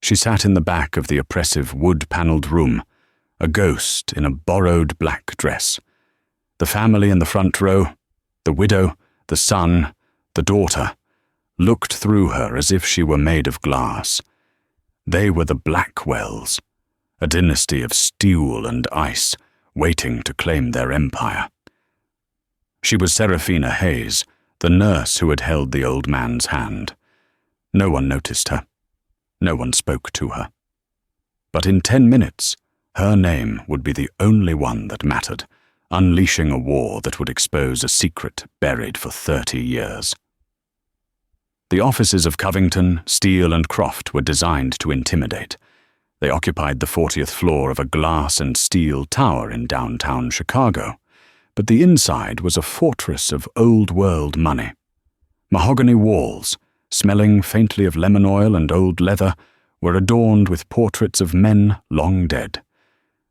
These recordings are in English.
She sat in the back of the oppressive wood-panelled room, a ghost in a borrowed black dress. The family in the front row, the widow, the son, the daughter, looked through her as if she were made of glass. They were the Blackwells, a dynasty of steel and ice, waiting to claim their empire. She was Seraphina Hayes, the nurse who had held the old man's hand. No one noticed her. No one spoke to her. But in 10 minutes, her name would be the only one that mattered, unleashing a war that would expose a secret buried for 30 years. The offices of Covington, Steele, and Croft were designed to intimidate. They occupied the 40th floor of a glass and steel tower in downtown Chicago, but the inside was a fortress of old-world money. Mahogany walls, smelling faintly of lemon oil and old leather, were adorned with portraits of men long dead.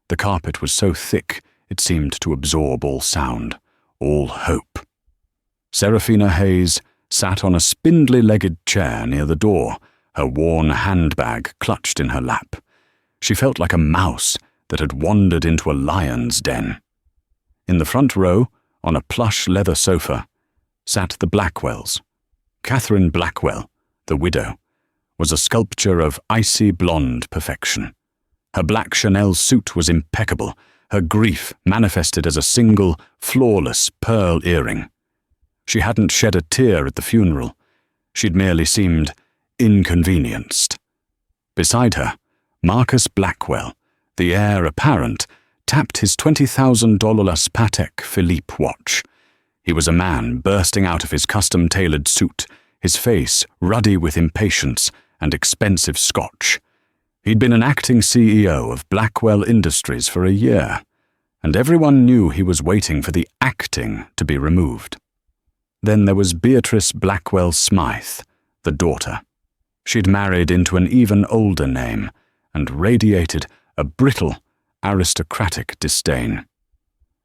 The carpet was so thick it seemed to absorb all sound, all hope. Seraphina Hayes sat on a spindly-legged chair near the door, her worn handbag clutched in her lap. She felt like a mouse that had wandered into a lion's den. In the front row, on a plush leather sofa, sat the Blackwells. Catherine Blackwell, the widow, was a sculpture of icy blonde perfection. Her black Chanel suit was impeccable, her grief manifested as a single, flawless pearl earring. She hadn't shed a tear at the funeral. She'd merely seemed inconvenienced. Beside her, Marcus Blackwell, the heir apparent, tapped his $20,000 Patek Philippe watch. He was a man bursting out of his custom-tailored suit, his face ruddy with impatience and expensive scotch. He'd been an acting CEO of Blackwell Industries for a year, and everyone knew he was waiting for the acting to be removed. Then there was Beatrice Blackwell Smythe, the daughter. She'd married into an even older name and radiated a brittle, aristocratic disdain.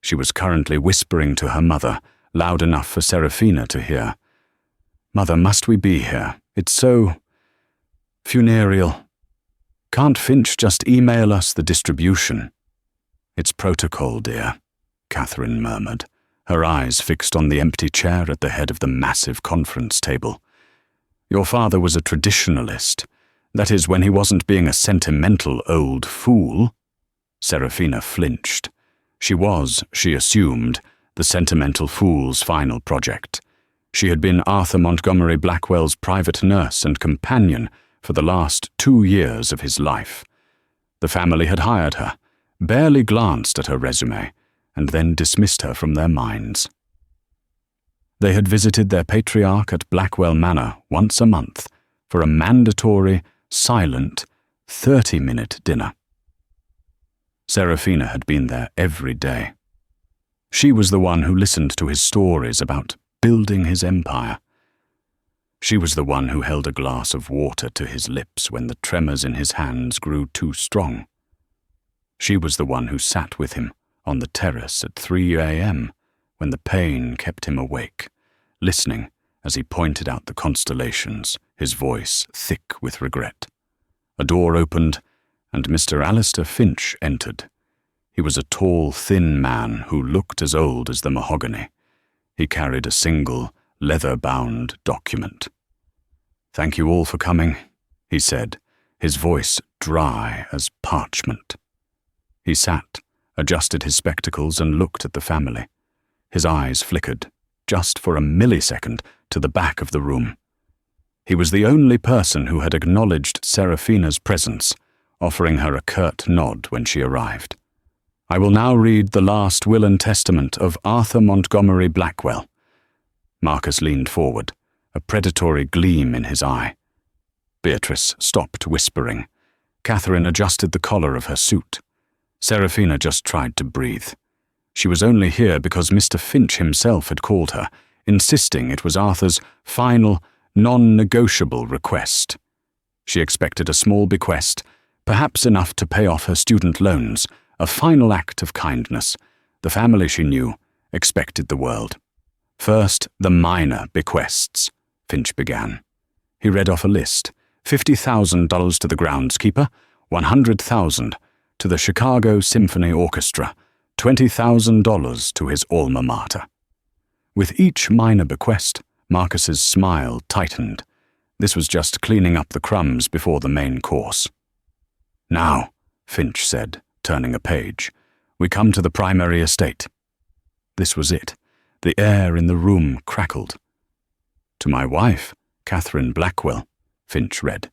She was currently whispering to her mother, loud enough for Seraphina to hear. "Mother, must we be here? It's so funereal. Can't Finch just email us the distribution?" "It's protocol, dear," Catherine murmured, her eyes fixed on the empty chair at the head of the massive conference table. "Your father was a traditionalist. That is, when he wasn't being a sentimental old fool." Seraphina flinched. She was, she assumed, the sentimental fool's final project. She had been Arthur Montgomery Blackwell's private nurse and companion for the last 2 years of his life. The family had hired her, barely glanced at her resume, and then dismissed her from their minds. They had visited their patriarch at Blackwell Manor once a month for a mandatory, silent, 30-minute dinner. Seraphina had been there every day. She was the one who listened to his stories about building his empire. She was the one who held a glass of water to his lips when the tremors in his hands grew too strong. She was the one who sat with him on the terrace at 3 a.m. when the pain kept him awake, listening as he pointed out the constellations, his voice thick with regret. A door opened, and Mr. Alistair Finch entered. He was a tall, thin man who looked as old as the mahogany. He carried a single, leather-bound document. "Thank you all for coming," he said, his voice dry as parchment. He sat, adjusted his spectacles, and looked at the family. His eyes flickered, just for a millisecond, to the back of the room. He was the only person who had acknowledged Seraphina's presence, offering her a curt nod when she arrived. "I will now read the last will and testament of Arthur Montgomery Blackwell." Marcus leaned forward, a predatory gleam in his eye. Beatrice stopped whispering. Catherine adjusted the collar of her suit. Seraphina just tried to breathe. She was only here because Mr. Finch himself had called her, insisting it was Arthur's final, non-negotiable request. She expected a small bequest, perhaps enough to pay off her student loans, a final act of kindness. The family, she knew, expected the world. "First, the minor bequests," Finch began. He read off a list, $50,000 to the groundskeeper, $100,000 to the Chicago Symphony Orchestra, $20,000 to his alma mater. With each minor bequest, Marcus's smile tightened. This was just cleaning up the crumbs before the main course. "Now," Finch said, turning a page, "we come to the primary estate." This was it. The air in the room crackled. "To my wife, Catherine Blackwell," Finch read,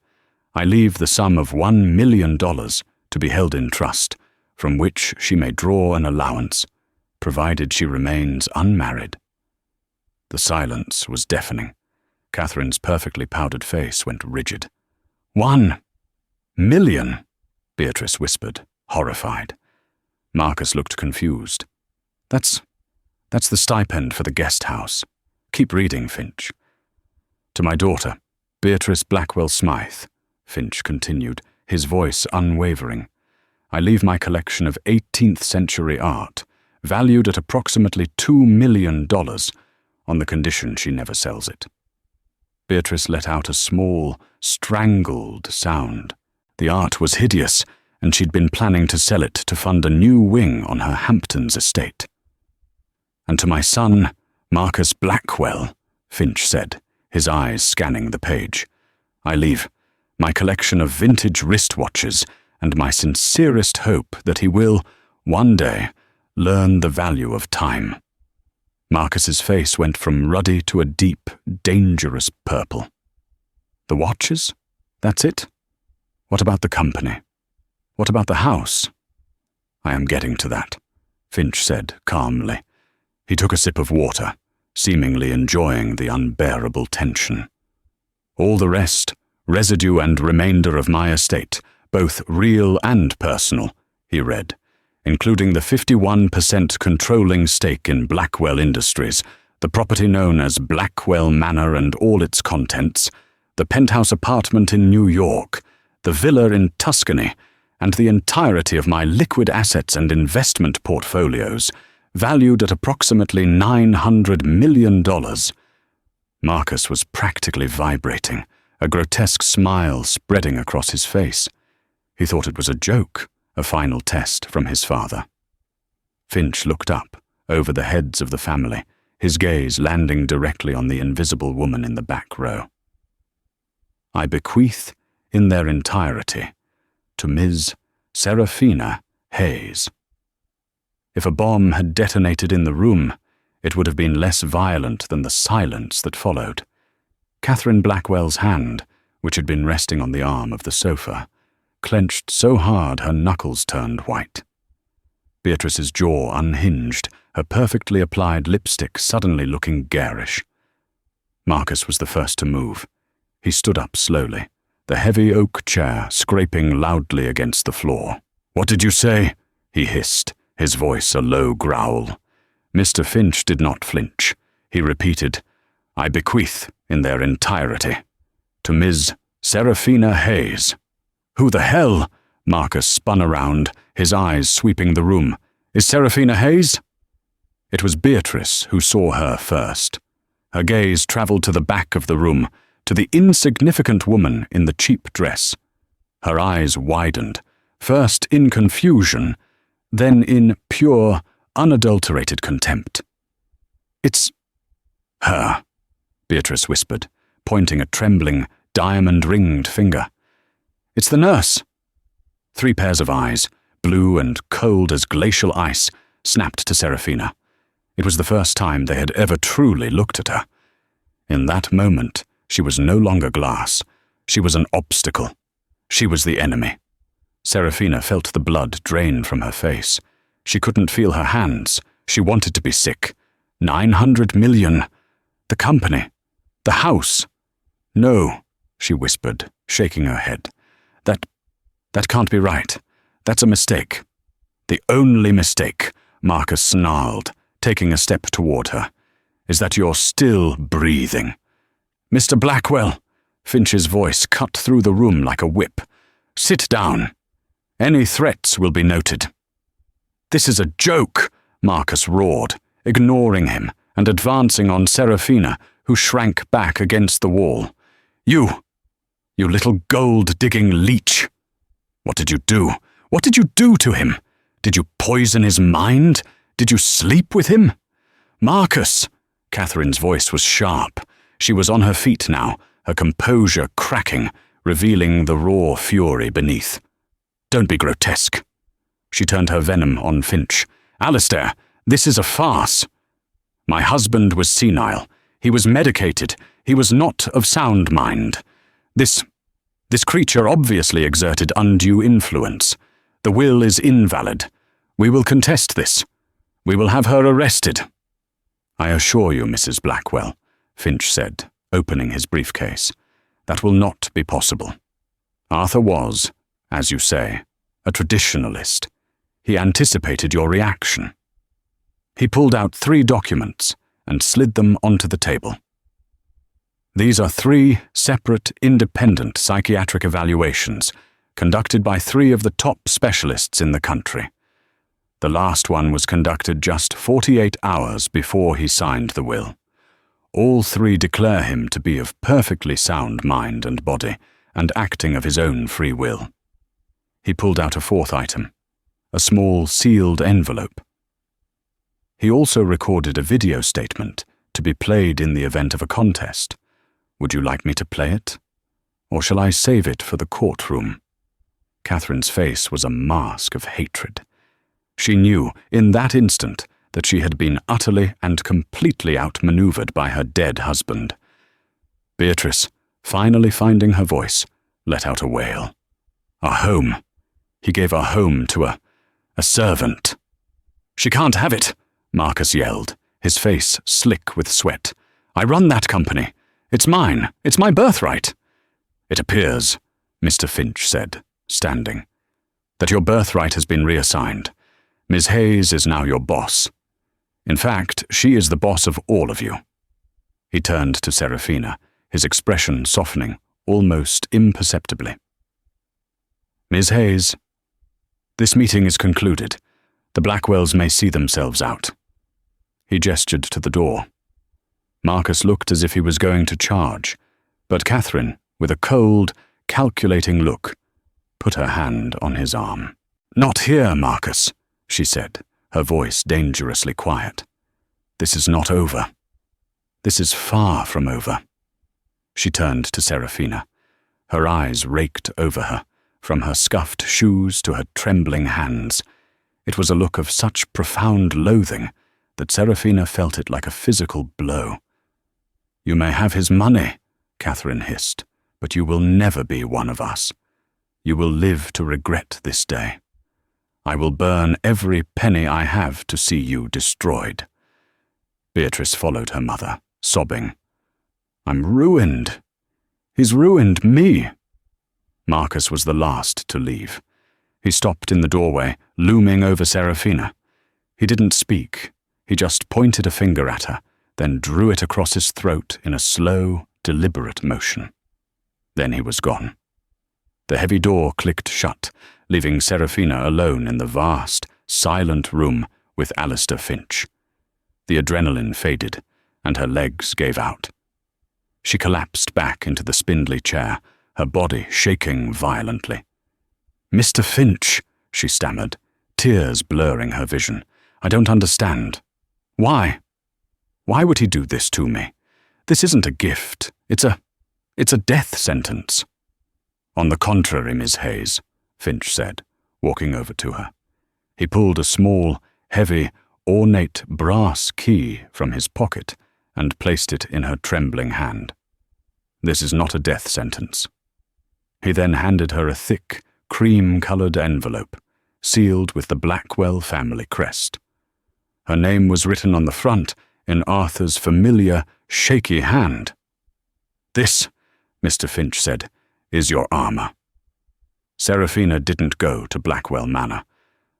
"I leave the sum of $1 million to be held in trust, from which she may draw an allowance, provided she remains unmarried." The silence was deafening. Catherine's perfectly powdered face went rigid. "$1 million?" Beatrice whispered, horrified. Marcus looked confused. That's the stipend for the guest house. Keep reading, Finch." "To my daughter, Beatrice Blackwell Smythe," Finch continued, his voice unwavering, "I leave my collection of 18th century art, valued at approximately $2 million, on the condition she never sells it." Beatrice let out a small, strangled sound. The art was hideous, and she'd been planning to sell it to fund a new wing on her Hamptons estate. "And to my son, Marcus Blackwell," Finch said, his eyes scanning the page, "I leave my collection of vintage wristwatches and my sincerest hope that he will, one day, learn the value of time." Marcus's face went from ruddy to a deep, dangerous purple. "The watches? That's it? What about the company? What about the house?" "I am getting to that," Finch said calmly. He took a sip of water, seemingly enjoying the unbearable tension. "All the rest, residue and remainder of my estate, both real and personal," he read, "including the 51% controlling stake in Blackwell Industries, the property known as Blackwell Manor and all its contents, the penthouse apartment in New York, the villa in Tuscany, and the entirety of my liquid assets and investment portfolios, valued at approximately $900 million. Marcus was practically vibrating, a grotesque smile spreading across his face. He thought it was a joke, a final test from his father. Finch looked up, over the heads of the family, his gaze landing directly on the invisible woman in the back row. "I bequeath, in their entirety, to Ms. Seraphina Hayes." If a bomb had detonated in the room, it would have been less violent than the silence that followed. Catherine Blackwell's hand, which had been resting on the arm of the sofa, clenched so hard her knuckles turned white. Beatrice's jaw unhinged, her perfectly applied lipstick suddenly looking garish. Marcus was the first to move. He stood up slowly, the heavy oak chair scraping loudly against the floor. "What did you say?" he hissed, his voice a low growl. Mr. Finch did not flinch. He repeated, "I bequeath, in their entirety, to Ms. Seraphina Hayes." "Who the hell?" Marcus spun around, his eyes sweeping the room. "Is Seraphina Hayes?" It was Beatrice who saw her first. Her gaze traveled to the back of the room, to the insignificant woman in the cheap dress. Her eyes widened, first in confusion, then in pure, unadulterated contempt. "It's her," Beatrice whispered, pointing a trembling, diamond-ringed finger. "It's the nurse." 3 pairs of eyes, blue and cold as glacial ice, snapped to Seraphina. It was the first time they had ever truly looked at her. In that moment, she was no longer glass. She was an obstacle. She was the enemy. Seraphina felt the blood drain from her face. She couldn't feel her hands. She wanted to be sick. 900 million. The company. The house. "No," she whispered, shaking her head. That can't be right. That's a mistake." "The only mistake," Marcus snarled, taking a step toward her, "is that you're still breathing." "Mr. Blackwell," Finch's voice cut through the room like a whip. "Sit down. Any threats will be noted." "This is a joke," Marcus roared, ignoring him and advancing on Seraphina, who shrank back against the wall. You little gold-digging leech! What did you do? What did you do to him? Did you poison his mind? Did you sleep with him? Marcus! Catherine's voice was sharp. She was on her feet now, her composure cracking, revealing the raw fury beneath. Don't be grotesque. She turned her venom on Finch. Alistair, this is a farce. My husband was senile. He was medicated. He was not of sound mind. This creature obviously exerted undue influence. The will is invalid. We will contest this. We will have her arrested. I assure you, Mrs. Blackwell, Finch said, opening his briefcase, that will not be possible. Arthur was, as you say, a traditionalist. He anticipated your reaction. He pulled out 3 documents and slid them onto the table. These are 3 separate, independent psychiatric evaluations conducted by 3 of the top specialists in the country. The last one was conducted just 48 hours before he signed the will. All 3 declare him to be of perfectly sound mind and body, and acting of his own free will. He pulled out a 4th item, a small sealed envelope. He also recorded a video statement to be played in the event of a contest. Would you like me to play it? Or shall I save it for the courtroom? Catherine's face was a mask of hatred. She knew, in that instant, that she had been utterly and completely outmaneuvered by her dead husband. Beatrice, finally finding her voice, let out a wail. Our home. He gave our home to a servant. She can't have it, Marcus yelled, his face slick with sweat. I run that company. It's mine. It's my birthright. It appears, Mr. Finch said, standing, that your birthright has been reassigned. Ms. Hayes is now your boss. In fact, she is the boss of all of you. He turned to Seraphina, his expression softening, almost imperceptibly. Ms. Hayes, this meeting is concluded. The Blackwells may see themselves out. He gestured to the door. Marcus looked as if he was going to charge, but Catherine, with a cold, calculating look, put her hand on his arm. Not here, Marcus, she said, her voice dangerously quiet. This is not over. This is far from over. She turned to Seraphina. Her eyes raked over her, from her scuffed shoes to her trembling hands. It was a look of such profound loathing that Seraphina felt it like a physical blow. You may have his money, Catherine hissed, but you will never be one of us. You will live to regret this day. I will burn every penny I have to see you destroyed. Beatrice followed her mother, sobbing. I'm ruined. He's ruined me. Marcus was the last to leave. He stopped in the doorway, looming over Seraphina. He didn't speak. He just pointed a finger at her, then drew it across his throat in a slow, deliberate motion. Then he was gone. The heavy door clicked shut, leaving Seraphina alone in the vast, silent room with Alistair Finch. The adrenaline faded, and her legs gave out. She collapsed back into the spindly chair, her body shaking violently. Mr. Finch, she stammered, tears blurring her vision. I don't understand. Why? Why would he do this to me? This isn't a gift. It's a death sentence. On the contrary, Miss Hayes, Finch said, walking over to her. He pulled a small, heavy, ornate brass key from his pocket and placed it in her trembling hand. This is not a death sentence. He then handed her a thick, cream-colored envelope, sealed with the Blackwell family crest. Her name was written on the front in Arthur's familiar, shaky hand. This, Mr. Finch said, is your armor. Seraphina didn't go to Blackwell Manor.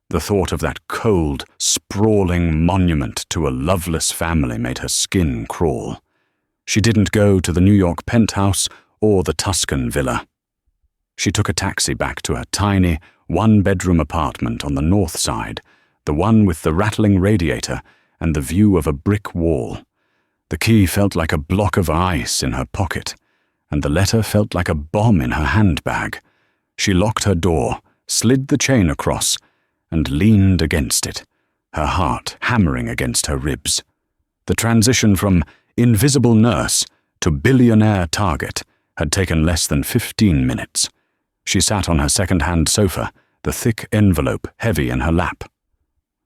The thought of that cold, sprawling monument to a loveless family made her skin crawl. She didn't go to the New York penthouse or the Tuscan villa. She took a taxi back to her tiny, one-bedroom apartment on the north side, the one with the rattling radiator and the view of a brick wall. The key felt like a block of ice in her pocket, and the letter felt like a bomb in her handbag. She locked her door, slid the chain across, and leaned against it, her heart hammering against her ribs. The transition from invisible nurse to billionaire target had taken less than 15 minutes. She sat on her second-hand sofa, the thick envelope heavy in her lap.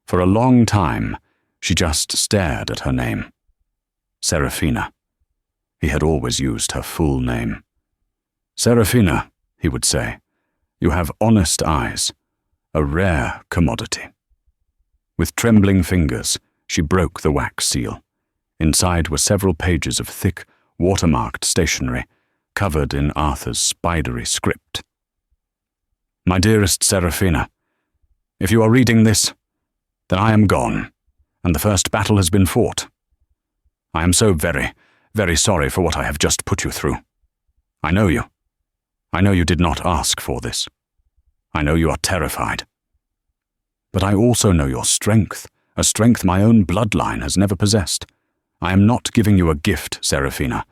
For a long time, she just stared at her name. Serafina. He had always used her full name. "Serafina," he would say, "you have honest eyes, a rare commodity." With trembling fingers, she broke the wax seal. Inside were several pages of thick, watermarked stationery, covered in Arthur's spidery script. "My dearest Serafina, if you are reading this, then I am gone, and the first battle has been fought. I am so very, very sorry for what I have just put you through. I know you. I know you did not ask for this. I know you are terrified. But I also know your strength, a strength my own bloodline has never possessed. I am not giving you a gift, Serafina.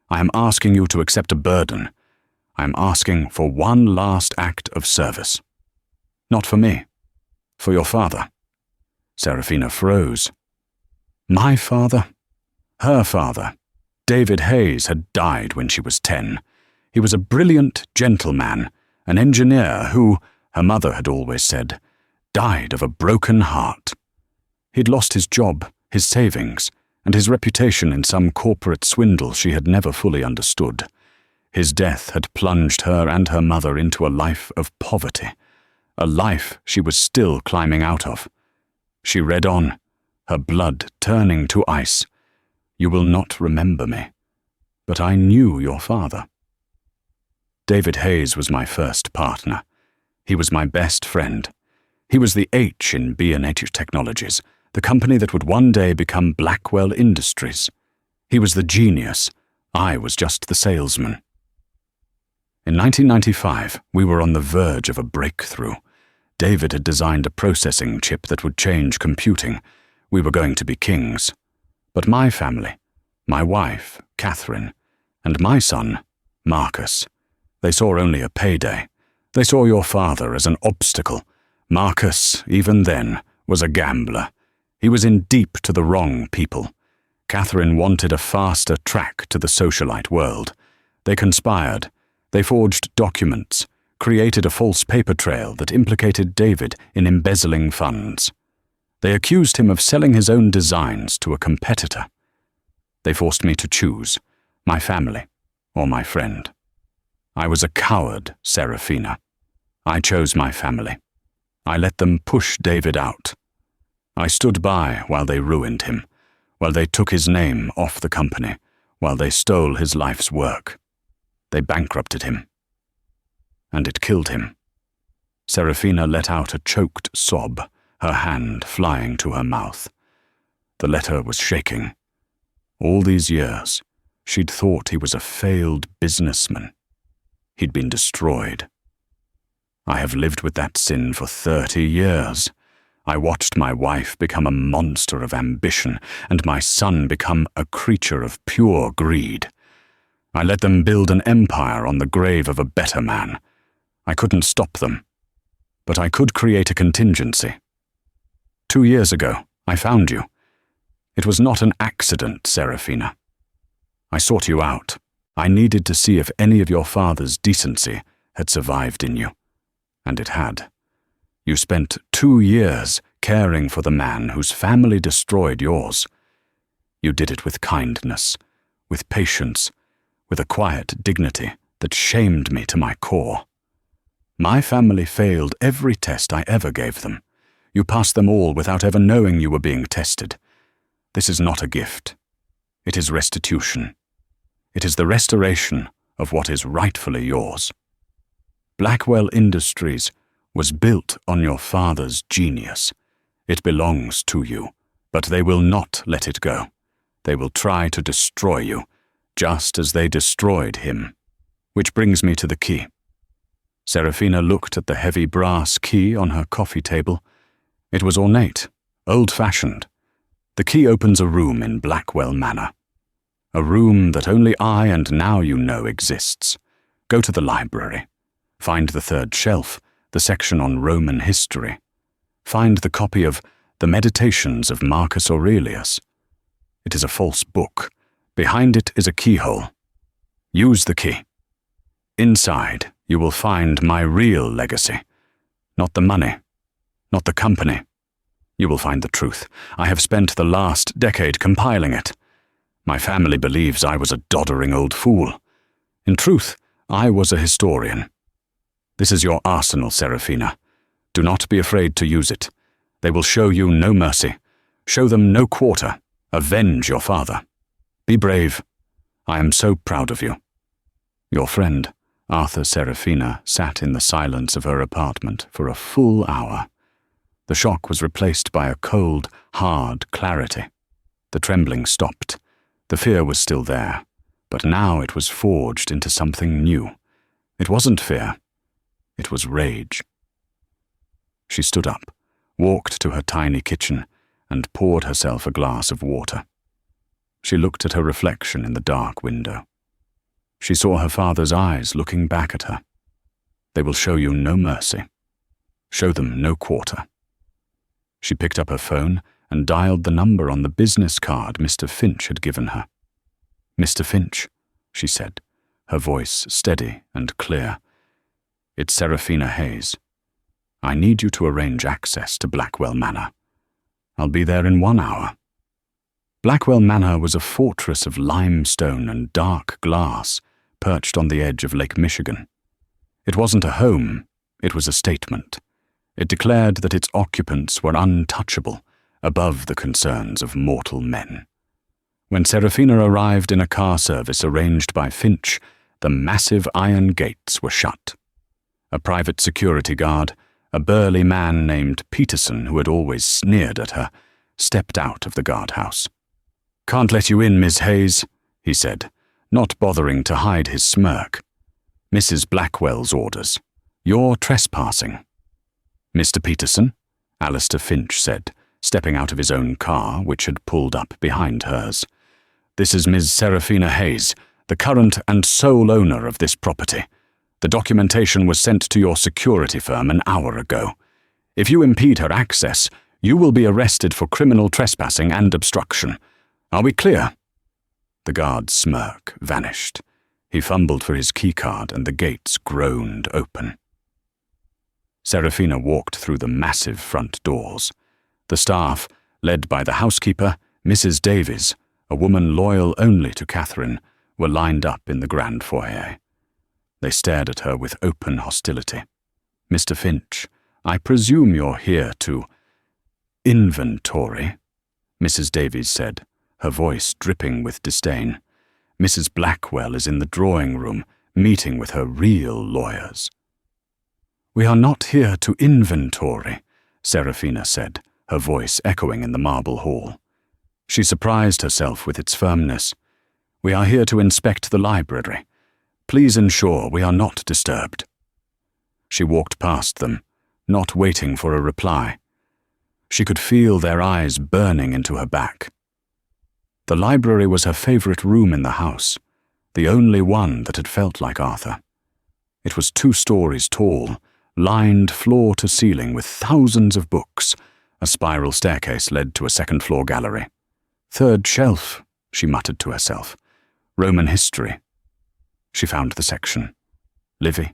I am asking you to accept a burden. I am asking for one last act of service. Not for me, for your father." Serafina froze. My father? Her father, David Hayes, had died when she was 10. He was a brilliant gentleman, an engineer who, her mother had always said, died of a broken heart. He'd lost his job, his savings, and his reputation in some corporate swindle she had never fully understood. His death had plunged her and her mother into a life of poverty, a life she was still climbing out of. She read on, her blood turning to ice. "You will not remember me, but I knew your father." David Hayes was my first partner. He was my best friend. He was the H in B&H Technologies, the company that would one day become Blackwell Industries. He was the genius. I was just the salesman. In 1995, we were on the verge of a breakthrough. David had designed a processing chip that would change computing. We were going to be kings. But my family, my wife, Catherine, and my son, Marcus, they saw only a payday. They saw your father as an obstacle. Marcus, even then, was a gambler. He was in deep to the wrong people. Catherine wanted a faster track to the socialite world. They conspired. They forged documents, created a false paper trail that implicated David in embezzling funds. They accused him of selling his own designs to a competitor. They forced me to choose, my family or my friend. I was a coward, Serafina. I chose my family. I let them push David out. I stood by while they ruined him, while they took his name off the company, while they stole his life's work. They bankrupted him. And it killed him. Serafina let out a choked sob, her hand flying to her mouth. The letter was shaking. All these years, she'd thought he was a failed businessman. He'd been destroyed. I have lived with that sin for 30 years. I watched my wife become a monster of ambition and my son become a creature of pure greed. I let them build an empire on the grave of a better man. I couldn't stop them, but I could create a contingency. 2 years ago, I found you. It was not an accident, Serafina. I sought you out. I needed to see if any of your father's decency had survived in you. And it had. You spent 2 years caring for the man whose family destroyed yours. You did it with kindness, with patience, with a quiet dignity that shamed me to my core. My family failed every test I ever gave them. You passed them all without ever knowing you were being tested. This is not a gift. It is restitution. It is the restoration of what is rightfully yours. Blackwell Industries was built on your father's genius. It belongs to you, but they will not let it go. They will try to destroy you, just as they destroyed him. Which brings me to the key. Serafina looked at the heavy brass key on her coffee table. It was ornate, old-fashioned. The key opens a room in Blackwell Manor. A room that only I and now you know exists. Go to the library. Find the third shelf, the section on Roman history. Find the copy of The Meditations of Marcus Aurelius. It is a false book. Behind it is a keyhole. Use the key. Inside, you will find my real legacy. Not the money. Not the company. You will find the truth. I have spent the last decade compiling it. My family believes I was a doddering old fool. In truth, I was a historian. This is your arsenal, Serafina. Do not be afraid to use it. They will show you no mercy. Show them no quarter. Avenge your father. Be brave. I am so proud of you. Your friend, Arthur Serafina, sat in the silence of her apartment for a full hour. The shock was replaced by a cold, hard clarity. The trembling stopped. The fear was still there, but now it was forged into something new. It wasn't fear. It was rage. She stood up, walked to her tiny kitchen, and poured herself a glass of water. She looked at her reflection in the dark window. She saw her father's eyes looking back at her. They will show you no mercy. Show them no quarter. She picked up her phone and dialed the number on the business card Mr. Finch had given her. "Mr. Finch," she said, her voice steady and clear. "It's Serafina Hayes. I need you to arrange access to Blackwell Manor. I'll be there in 1 hour." Blackwell Manor was a fortress of limestone and dark glass perched on the edge of Lake Michigan. It wasn't a home, it was a statement. It declared that its occupants were untouchable, above the concerns of mortal men. When Serafina arrived in a car service arranged by Finch, the massive iron gates were shut. A private security guard, a burly man named Peterson who had always sneered at her, stepped out of the guardhouse. "Can't let you in, Miss Hayes," he said, not bothering to hide his smirk. "Mrs. Blackwell's orders. You're trespassing." "Mr. Peterson," Alistair Finch said, stepping out of his own car, which had pulled up behind hers. "This is Ms. Serafina Hayes, the current and sole owner of this property. The documentation was sent to your security firm an hour ago. If you impede her access, you will be arrested for criminal trespassing and obstruction. Are we clear?" The guard's smirk vanished. He fumbled for his keycard and the gates groaned open. Serafina walked through the massive front doors. The staff, led by the housekeeper, Mrs. Davies, a woman loyal only to Catherine, were lined up in the grand foyer. They stared at her with open hostility. "Mr. Finch, I presume you're here to—" "Inventory," Mrs. Davies said, her voice dripping with disdain. "Mrs. Blackwell is in the drawing room, meeting with her real lawyers." "We are not here to inventory," Serafina said, her voice echoing in the marble hall. She surprised herself with its firmness. "We are here to inspect the library. Please ensure we are not disturbed." She walked past them, not waiting for a reply. She could feel their eyes burning into her back. The library was her favorite room in the house, the only one that had felt like Arthur. It was 2 stories tall, lined floor to ceiling with thousands of books. A spiral staircase led to a second-floor gallery. "Third shelf," she muttered to herself. "Roman history." She found the section. Livy,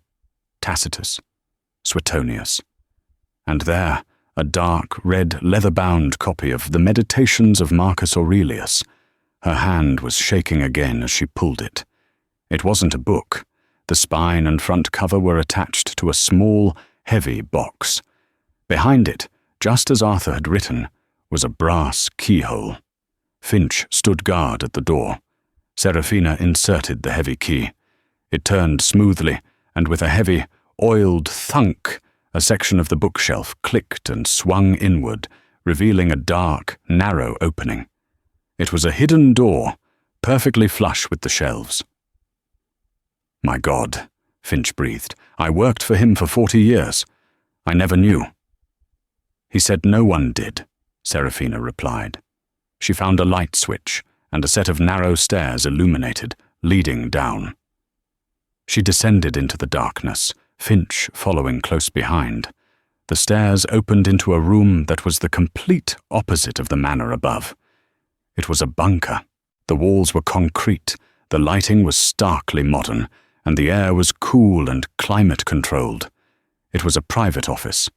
Tacitus, Suetonius. And there, a dark, red, leather-bound copy of The Meditations of Marcus Aurelius. Her hand was shaking again as she pulled it. It wasn't a book. The spine and front cover were attached to a small, heavy box. Behind it, just as Arthur had written, was a brass keyhole. Finch stood guard at the door. Serafina inserted the heavy key. It turned smoothly, and with a heavy, oiled thunk, a section of the bookshelf clicked and swung inward, revealing a dark, narrow opening. It was a hidden door, perfectly flush with the shelves. "My God," Finch breathed. "I worked for him for 40 years. I never knew." "He said no one did," Serafina replied. She found a light switch and a set of narrow stairs illuminated, leading down. She descended into the darkness, Finch following close behind. The stairs opened into a room that was the complete opposite of the manor above. It was a bunker. The walls were concrete, the lighting was starkly modern, and the air was cool and climate-controlled. It was a private office.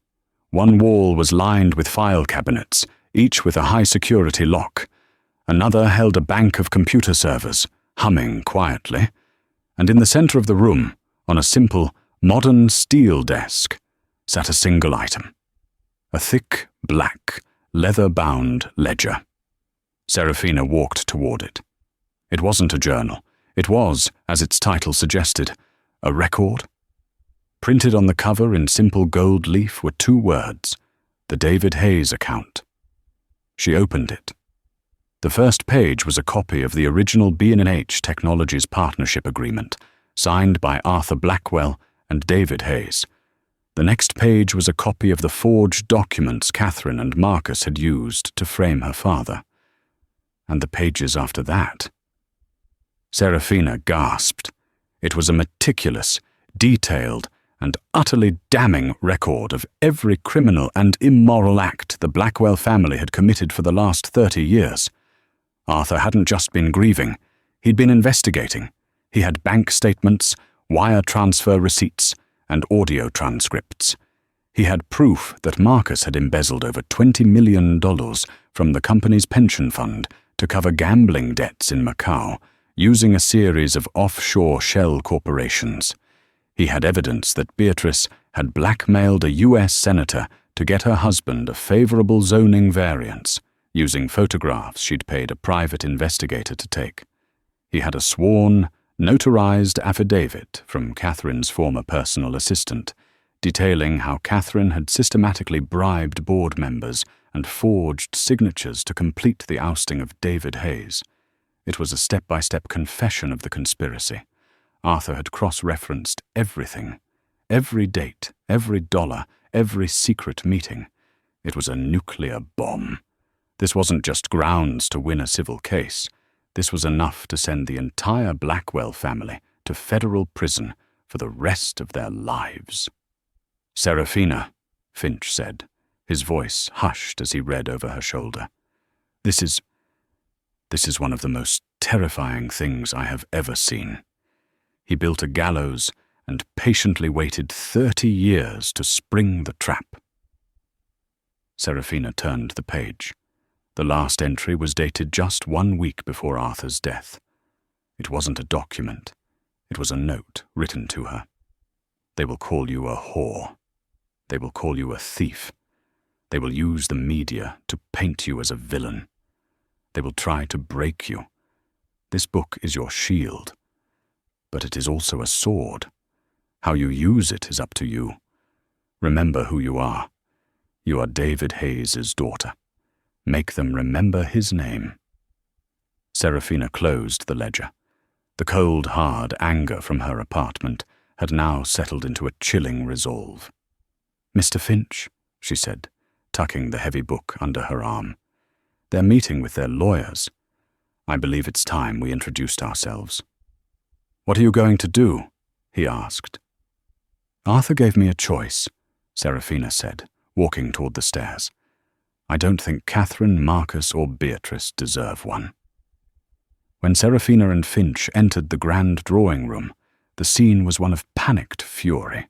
One wall was lined with file cabinets, each with a high-security lock. Another held a bank of computer servers, humming quietly. And in the center of the room, on a simple, modern steel desk, sat a single item. A thick, black, leather-bound ledger. Serafina walked toward it. It wasn't a journal. It was, as its title suggested, a record. Printed on the cover in simple gold leaf were 2 words, the David Hayes account. She opened it. The first page was a copy of the original B&H Technologies Partnership Agreement, signed by Arthur Blackwell and David Hayes. The next page was a copy of the forged documents Catherine and Marcus had used to frame her father. And the pages after that. Serafina gasped. It was a meticulous, detailed, and utterly damning record of every criminal and immoral act the Blackwell family had committed for the last 30 years. Arthur hadn't just been grieving, he'd been investigating. He had bank statements, wire transfer receipts, and audio transcripts. He had proof that Marcus had embezzled over $20 million from the company's pension fund to cover gambling debts in Macau, using a series of offshore shell corporations. He had evidence that Beatrice had blackmailed a U.S. senator to get her husband a favorable zoning variance, using photographs she'd paid a private investigator to take. He had a sworn, notarized affidavit from Catherine's former personal assistant, detailing how Catherine had systematically bribed board members and forged signatures to complete the ousting of David Hayes. It was a step-by-step confession of the conspiracy. Arthur had cross-referenced everything, every date, every dollar, every secret meeting. It was a nuclear bomb. This wasn't just grounds to win a civil case. This was enough to send the entire Blackwell family to federal prison for the rest of their lives. "Serafina," Finch said, his voice hushed as he read over her shoulder. This is one of the most terrifying things I have ever seen. He built a gallows and patiently waited 30 years to spring the trap. Serafina turned the page. The last entry was dated just 1 week before Arthur's death. It wasn't a document. It was a note written to her. "They will call you a whore. They will call you a thief. They will use the media to paint you as a villain. They will try to break you. This book is your shield. But it is also a sword. How you use it is up to you. Remember who you are. You are David Hayes' daughter. Make them remember his name." Serafina closed the ledger. The cold, hard anger from her apartment had now settled into a chilling resolve. "Mr. Finch," she said, tucking the heavy book under her arm. "They're meeting with their lawyers. I believe it's time we introduced ourselves." "What are you going to do?" he asked. "Arthur gave me a choice," Serafina said, walking toward the stairs. "I don't think Catherine, Marcus, or Beatrice deserve one." When Serafina and Finch entered the grand drawing room, the scene was one of panicked fury.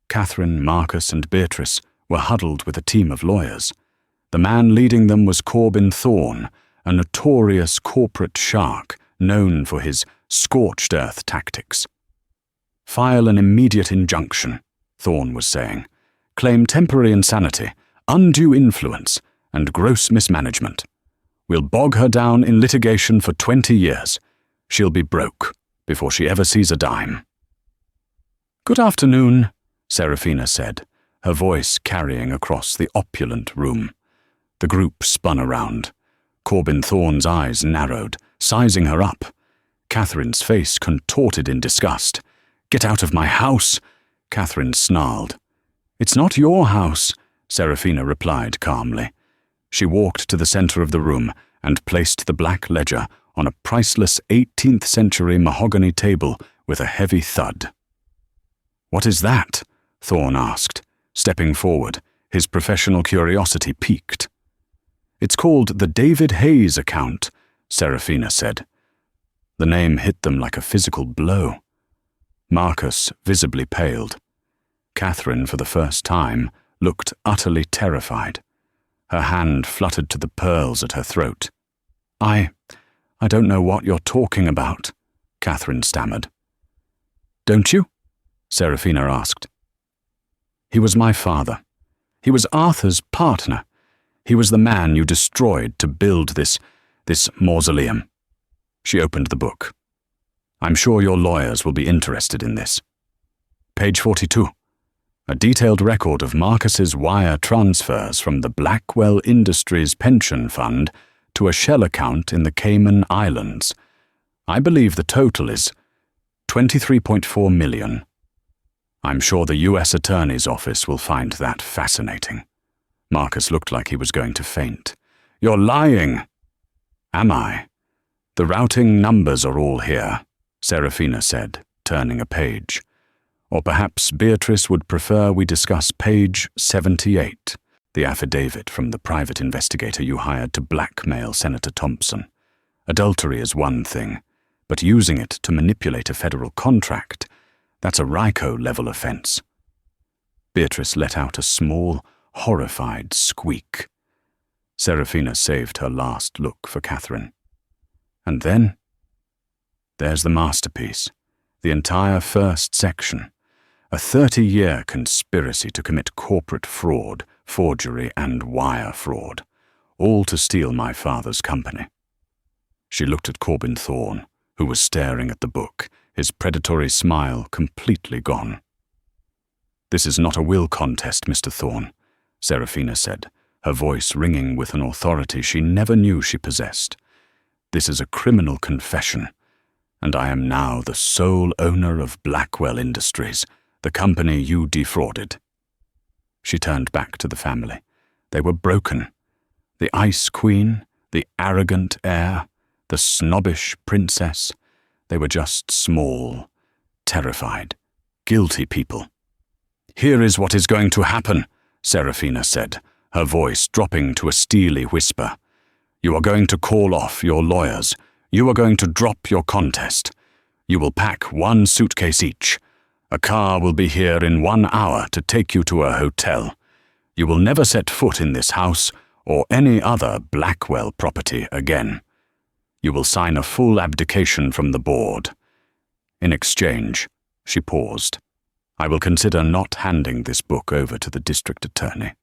Catherine, Marcus, and Beatrice were huddled with a team of lawyers. The man leading them was Corbin Thorne, a notorious corporate shark known for his scorched earth tactics. "File an immediate injunction," Thorne was saying. "Claim temporary insanity, undue influence, and gross mismanagement. We'll bog her down in litigation for 20 years. She'll be broke before she ever sees a dime." "Good afternoon," Serafina said, her voice carrying across the opulent room. The group spun around. Corbin Thorne's eyes narrowed, sizing her up. Catherine's face contorted in disgust. "Get out of my house," Catherine snarled. "It's not your house," Serafina replied calmly. She walked to the center of the room and placed the black ledger on a priceless 18th-century mahogany table with a heavy thud. "What is that?" Thorne asked, stepping forward, his professional curiosity piqued. "It's called the David Hayes account," Serafina said. The name hit them like a physical blow. Marcus visibly paled. Catherine, for the first time, looked utterly terrified. Her hand fluttered to the pearls at her throat. I don't know what you're talking about," Catherine stammered. "Don't you?" Serafina asked. "He was my father. He was Arthur's partner. He was the man you destroyed to build this mausoleum." She opened the book. "I'm sure your lawyers will be interested in this." Page 42. A detailed record of Marcus's wire transfers from the Blackwell Industries pension fund to a shell account in the Cayman Islands. I believe the total is $23.4 million. I'm sure the U.S. Attorney's Office will find that fascinating. Marcus looked like he was going to faint. "You're lying!" "Am I? The routing numbers are all here," Serafina said, turning a page. "Or perhaps Beatrice would prefer we discuss page 78, the affidavit from the private investigator you hired to blackmail Senator Thompson. Adultery is one thing, but using it to manipulate a federal contract, that's a RICO-level offense." Beatrice let out a small, horrified squeak. Serafina saved her last look for Catherine. And then, there's the masterpiece, the entire first section, a 30-year conspiracy to commit corporate fraud, forgery, and wire fraud, all to steal my father's company. She looked at Corbin Thorne, who was staring at the book, his predatory smile completely gone. "This is not a will contest, Mr. Thorne," Serafina said, her voice ringing with an authority she never knew she possessed. "This is a criminal confession, and I am now the sole owner of Blackwell Industries, the company you defrauded." She turned back to the family. They were broken. The Ice Queen, the arrogant heir, the snobbish princess, they were just small, terrified, guilty people. "Here is what is going to happen," Serafina said, her voice dropping to a steely whisper. "You are going to call off your lawyers. You are going to drop your contest. You will pack 1 suitcase each. A car will be here in 1 hour to take you to a hotel. You will never set foot in this house or any other Blackwell property again. You will sign a full abdication from the board. In exchange," she paused, "I will consider not handing this book over to the district attorney."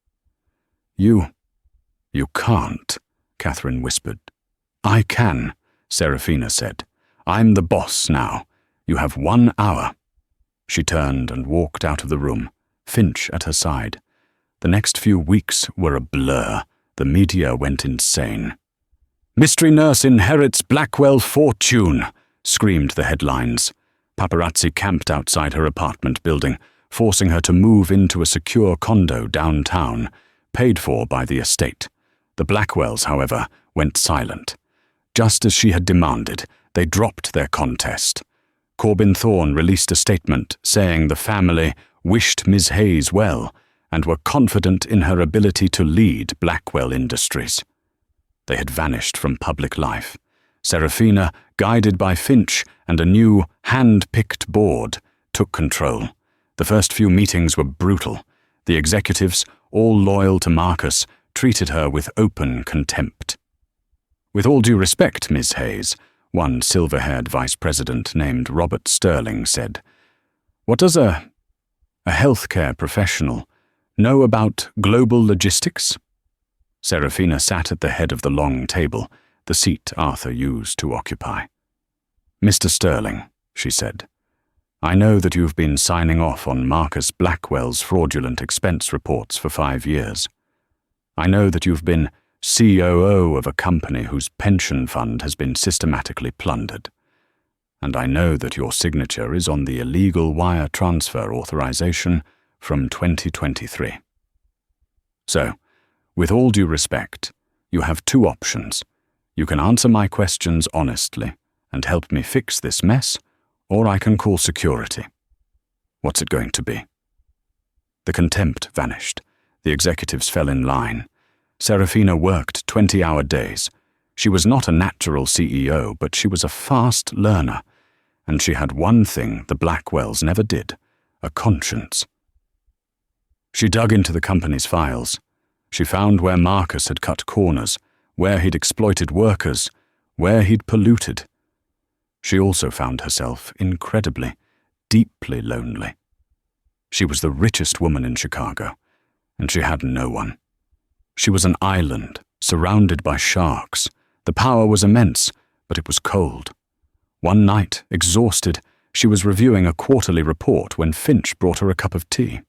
You can't," Catherine whispered. "I can," Serafina said. "I'm the boss now. You have 1 hour." She turned and walked out of the room, Finch at her side. The next few weeks were a blur. The media went insane. "Mystery nurse inherits Blackwell fortune," screamed the headlines. Paparazzi camped outside her apartment building, forcing her to move into a secure condo downtown, paid for by the estate. The Blackwells, however, went silent. Just as she had demanded, they dropped their contest. Corbin Thorne released a statement saying the family wished Ms. Hayes well and were confident in her ability to lead Blackwell Industries. They had vanished from public life. Serafina, guided by Finch and a new, hand-picked board, took control. The first few meetings were brutal. The executives, all loyal to Marcus, treated her with open contempt. "With all due respect, Miss Hayes," one silver-haired vice president named Robert Sterling said, "what does a healthcare professional know about global logistics?" Serafina sat at the head of the long table, the seat Arthur used to occupy. "Mr. Sterling," she said, "I know that you've been signing off on Marcus Blackwell's fraudulent expense reports for 5 years. I know that you've been COO of a company whose pension fund has been systematically plundered. And I know that your signature is on the illegal wire transfer authorization from 2023. So, with all due respect, you have 2 options. You can answer my questions honestly and help me fix this mess, or I can call security. What's it going to be?" The contempt vanished. The executives fell in line. Serafina worked 20-hour days. She was not a natural CEO, but she was a fast learner, and she had one thing the Blackwells never did: a conscience. She dug into the company's files. She found where Marcus had cut corners, where he'd exploited workers, where he'd polluted. She also found herself incredibly, deeply lonely. She was the richest woman in Chicago, and she had no one. She was an island, surrounded by sharks. The power was immense, but it was cold. One night, exhausted, she was reviewing a quarterly report when Finch brought her a cup of tea.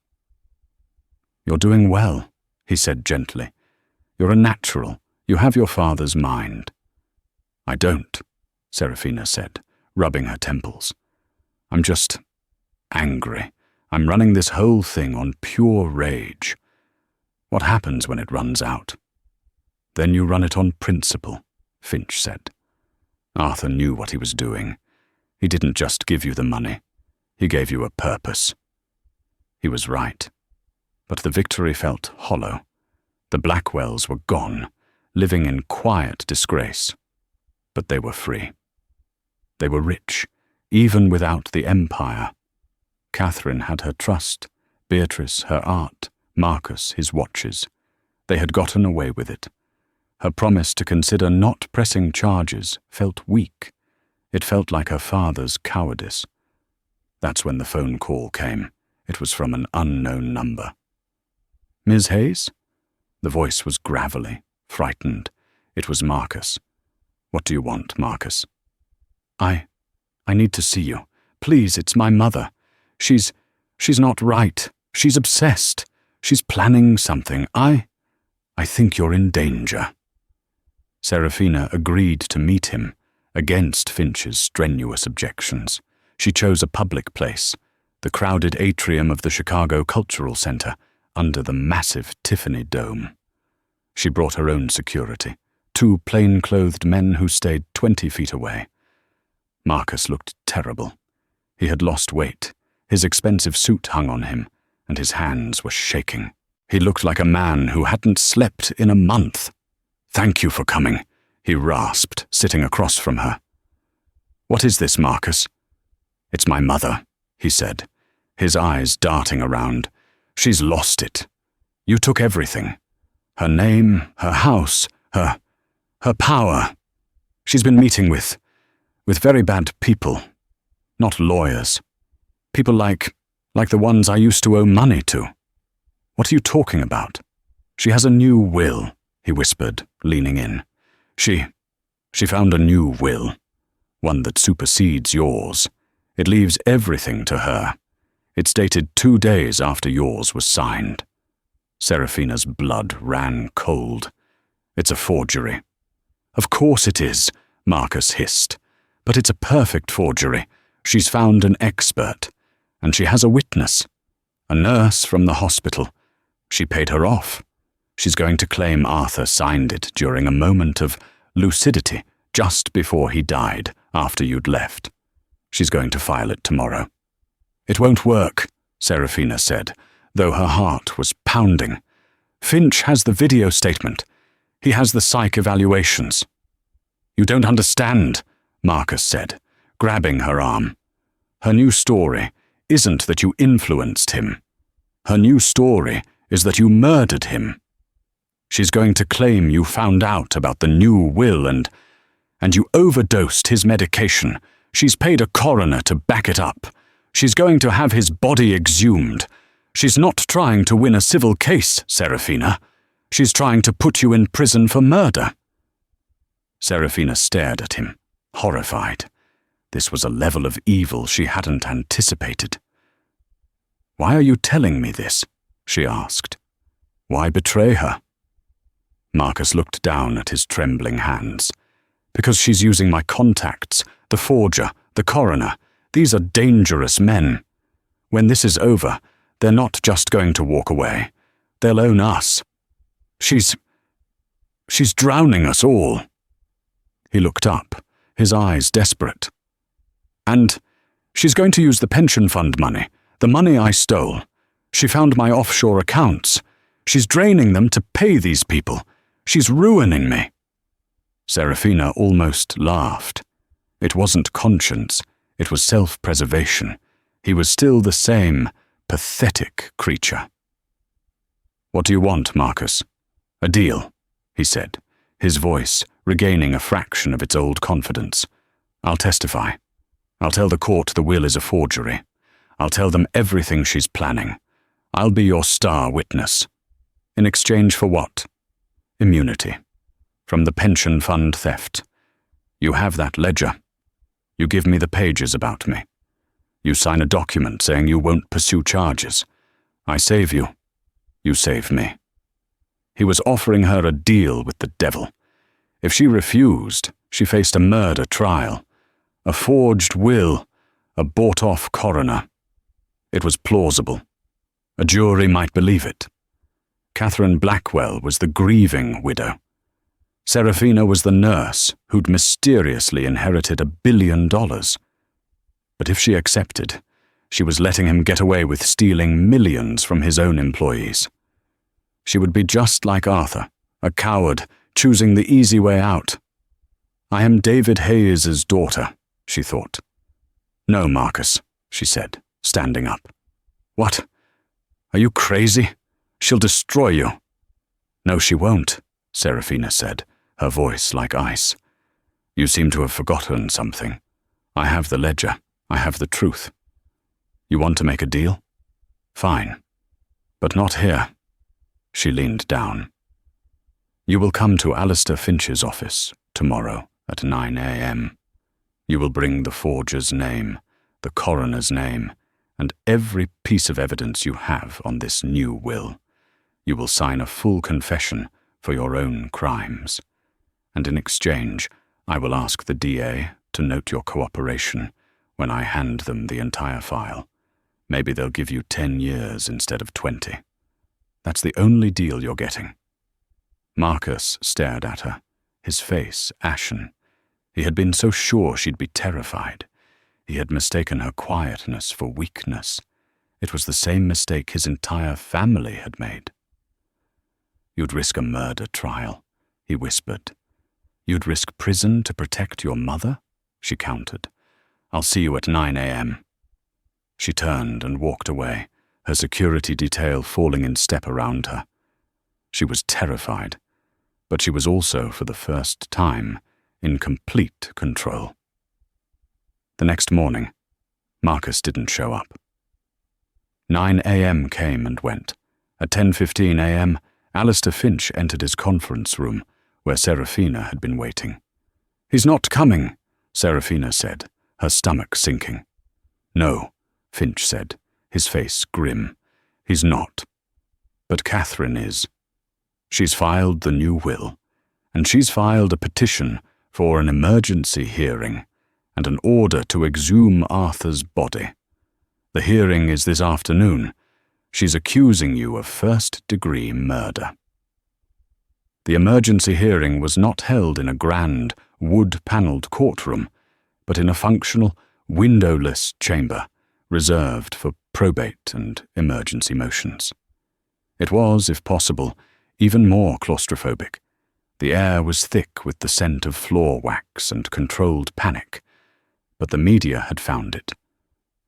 "You're doing well," he said gently. "You're a natural. You have your father's mind." "I don't," Serafina said, rubbing her temples. "I'm just angry. I'm running this whole thing on pure rage. What happens when it runs out?" "Then you run it on principle," Finch said. Arthur knew what he was doing. He didn't just give you the money. He gave you a purpose. He was right. But the victory felt hollow. The Blackwells were gone, living in quiet disgrace. But they were free. They were rich, even without the empire. Catherine had her trust, Beatrice her art, Marcus his watches. They had gotten away with it. Her promise to consider not pressing charges felt weak. It felt like her father's cowardice. That's when the phone call came. It was from an unknown number. "Ms. Hayes?" The voice was gravelly, frightened. It was Marcus. "What do you want, Marcus?" I need to see you. Please, it's my mother. She's not right. She's obsessed. She's planning something. I think you're in danger." Serafina agreed to meet him, against Finch's strenuous objections. She chose a public place, the crowded atrium of the Chicago Cultural Center, under the massive Tiffany dome. She brought her own security, 2 plain-clothed men who stayed 20 feet away. Marcus looked terrible. He had lost weight. His expensive suit hung on him, and his hands were shaking. He looked like a man who hadn't slept in a month. "Thank you for coming," he rasped, sitting across from her. "What is this, Marcus?" "It's my mother," he said, his eyes darting around. "She's lost it. You took everything. Her name, her house, her power. She's been meeting with very bad people. Not lawyers. People like the ones I used to owe money to." "What are you talking about?" "She has a new will," he whispered, leaning in. She found a new will, one that supersedes yours. It leaves everything to her. It's dated 2 days after yours was signed." Serafina's blood ran cold. "It's a forgery." "Of course it is," Marcus hissed. "But it's a perfect forgery. She's found an expert, and she has a witness. A nurse from the hospital. She paid her off. She's going to claim Arthur signed it during a moment of lucidity just before he died, after you'd left. She's going to file it tomorrow." "It won't work," Serafina said, though her heart was pounding. "Finch has the video statement. He has the psych evaluations." "You don't understand," Marcus said, grabbing her arm. "Her new story isn't that you influenced him. Her new story is that you murdered him. She's going to claim you found out about the new will and you overdosed his medication. She's paid a coroner to back it up. She's going to have his body exhumed. She's not trying to win a civil case, Serafina. She's trying to put you in prison for murder." Serafina stared at him, horrified. This was a level of evil she hadn't anticipated. "Why are you telling me this?" she asked. "Why betray her?" Marcus looked down at his trembling hands. "Because she's using my contacts, the forger, the coroner. These are dangerous men. When this is over, they're not just going to walk away. They'll own us. She's drowning us all." He looked up, his eyes desperate. "And she's going to use the pension fund money, the money I stole. She found my offshore accounts. She's draining them to pay these people. She's ruining me." Serafina almost laughed. It wasn't conscience, it was self-preservation. He was still the same pathetic creature. "What do you want, Marcus?" "A deal," he said, his voice regaining a fraction of its old confidence. "I'll testify. I'll tell the court the will is a forgery. I'll tell them everything she's planning. I'll be your star witness. In exchange for what? Immunity. From the pension fund theft. You have that ledger. You give me the pages about me. You sign a document saying you won't pursue charges. I save you. You save me." He was offering her a deal with the devil. If she refused, she faced a murder trial, a forged will, a bought-off coroner. It was plausible. A jury might believe it. Catherine Blackwell was the grieving widow. Serafina was the nurse who'd mysteriously inherited $1 billion. But if she accepted, she was letting him get away with stealing millions from his own employees. She would be just like Arthur, a coward choosing the easy way out. "I am David Hayes's daughter," she thought. "No, Marcus," she said, standing up. "What? Are you crazy? She'll destroy you." "No, she won't," Serafina said, her voice like ice. "You seem to have forgotten something. I have the ledger. I have the truth. You want to make a deal? Fine. But not here." She leaned down. "You will come to Alistair Finch's office tomorrow at 9 a.m. You will bring the forger's name, the coroner's name, and every piece of evidence you have on this new will. You will sign a full confession for your own crimes. And in exchange, I will ask the DA to note your cooperation when I hand them the entire file. Maybe they'll give you 10 years instead of 20. That's the only deal you're getting." Marcus stared at her, his face ashen. He had been so sure she'd be terrified. He had mistaken her quietness for weakness. It was the same mistake his entire family had made. "You'd risk a murder trial," he whispered. "You'd risk prison to protect your mother?" she countered. "I'll see you at 9 a.m. She turned and walked away, her security detail falling in step around her. She was terrified, but she was also, for the first time, in complete control. The next morning, Marcus didn't show up. 9 a.m. came and went. At 10:15 a.m., Alistair Finch entered his conference room, where Serafina had been waiting. "He's not coming," Serafina said, her stomach sinking. "No," Finch said, his face grim. "He's not. But Catherine is. She's filed the new will, and she's filed a petition for an emergency hearing and an order to exhume Arthur's body. The hearing is this afternoon. She's accusing you of first-degree murder." The emergency hearing was not held in a grand, wood-panelled courtroom, but in a functional, windowless chamber reserved for probate and emergency motions. It was, if possible, even more claustrophobic. The air was thick with the scent of floor wax and controlled panic, but the media had found it.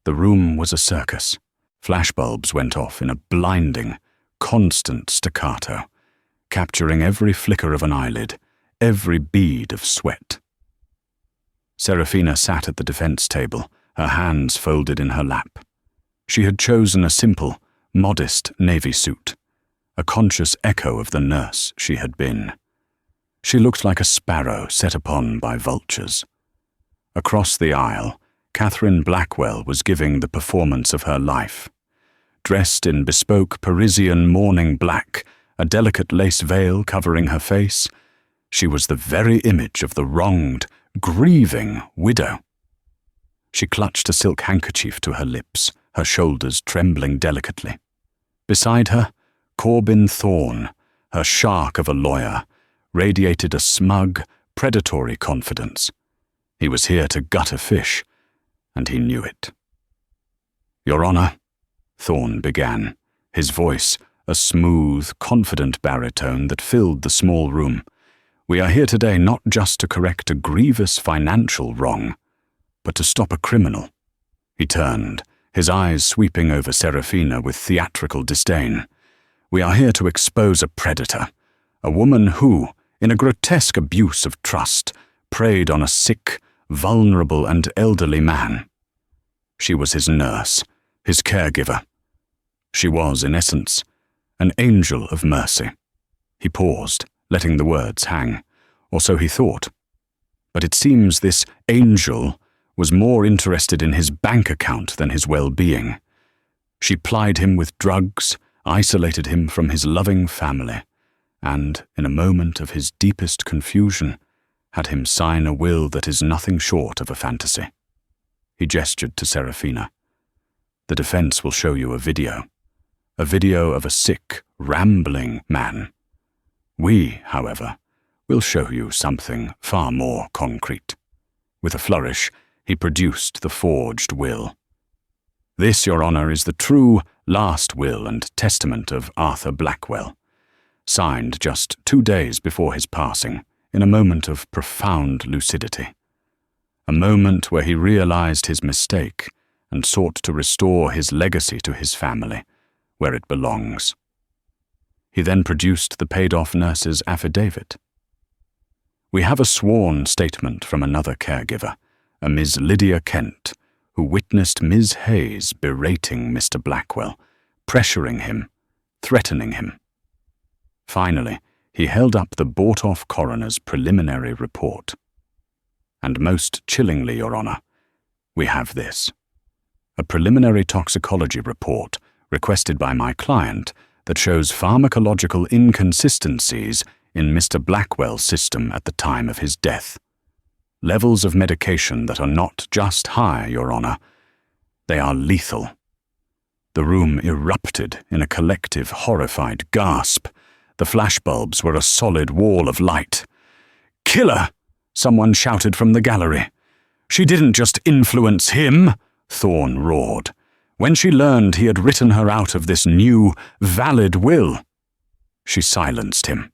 The room was a circus. Flashbulbs went off in a blinding, constant staccato, capturing every flicker of an eyelid, every bead of sweat. Serafina sat at the defense table, her hands folded in her lap. She had chosen a simple, modest navy suit, a conscious echo of the nurse she had been. She looked like a sparrow set upon by vultures. Across the aisle, Catherine Blackwell was giving the performance of her life. Dressed in bespoke Parisian morning black, a delicate lace veil covering her face, she was the very image of the wronged, grieving widow. She clutched a silk handkerchief to her lips, her shoulders trembling delicately. Beside her, Corbin Thorne, her shark of a lawyer, radiated a smug, predatory confidence. He was here to gut a fish, and he knew it. "Your Honor," Thorne began, his voice a smooth, confident baritone that filled the small room. "We are here today not just to correct a grievous financial wrong, but to stop a criminal." He turned, his eyes sweeping over Serafina with theatrical disdain. "We are here to expose a predator, a woman who, in a grotesque abuse of trust, preyed on a sick, vulnerable and elderly man. She was his nurse, his caregiver. She was, in essence, an angel of mercy." He paused, letting the words hang, or so he thought. But it seems this angel was more interested in his bank account than his well-being. She plied him with drugs, isolated him from his loving family, and, in a moment of his deepest confusion, had him sign a will that is nothing short of a fantasy. He gestured to Serafina. "The defense will show you a video of a sick, rambling man. We, however, will show you something far more concrete." With a flourish, he produced the forged will. "This, Your Honor, is the true last will and testament of Arthur Blackwell, signed just 2 days before his passing, in a moment of profound lucidity. A moment where he realized his mistake and sought to restore his legacy to his family, where it belongs." He then produced the paid-off nurse's affidavit. "We have a sworn statement from another caregiver, a Ms. Lydia Kent, who witnessed Ms. Hayes berating Mr. Blackwell, pressuring him, threatening him." Finally, he held up the bought-off coroner's preliminary report. "And most chillingly, Your Honor, we have this. A preliminary toxicology report requested by my client that shows pharmacological inconsistencies in Mr. Blackwell's system at the time of his death. Levels of medication that are not just high, Your Honor. They are lethal." The room erupted in a collective, horrified gasp. The flashbulbs were a solid wall of light. "Killer!" someone shouted from the gallery. "She didn't just influence him," Thorne roared. "When she learned he had written her out of this new, valid will, she silenced him.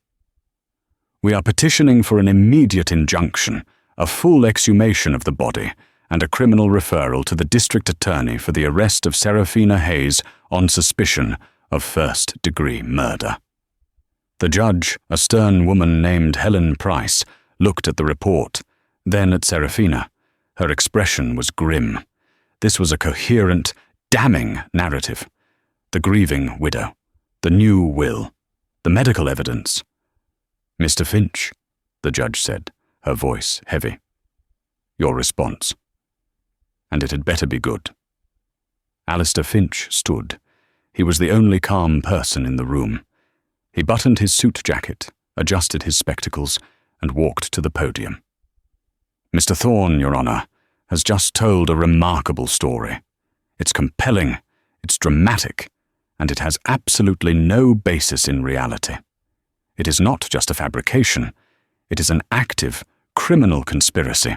We are petitioning for an immediate injunction, a full exhumation of the body, and a criminal referral to the district attorney for the arrest of Serafina Hayes on suspicion of first-degree murder." The judge, a stern woman named Helen Price, looked at the report, then at Serafina. Her expression was grim. This was a coherent, damning narrative. The grieving widow, the new will, the medical evidence. "Mr. Finch," the judge said, her voice heavy. "Your response. And it had better be good." Alistair Finch stood. He was the only calm person in the room. He buttoned his suit jacket, adjusted his spectacles, and walked to the podium. "Mr. Thorne, Your Honor, has just told a remarkable story. It's compelling, it's dramatic, and it has absolutely no basis in reality. It is not just a fabrication, it is an active, criminal conspiracy.